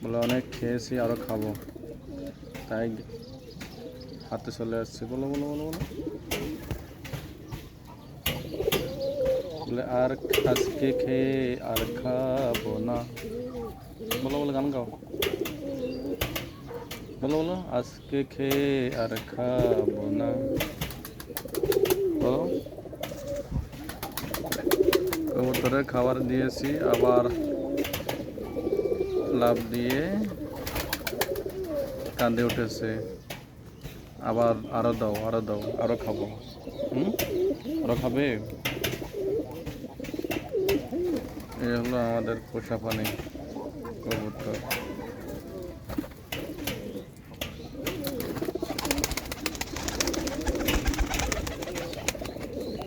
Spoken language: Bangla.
বলে অনেক খেয়েছি, আরও খাবো, তাই হাতে চলে আসছে। বলো বলো বলো বলো। বলে আর আজকে খেয়ে আর খাবো না। বলো বলো, গান গাও। বলো বলো, আজকে খেয়ে আর খাবো না। বলো। কবুতরের খাবার দিয়েছি, আবার লাফ দিয়ে কাঁদে উঠেছে। আবার আরো দাও, আরো দাও, আরো খাবো। আরো খাবে। এই হলো আমাদের পোষা প্রাণী কবুতর।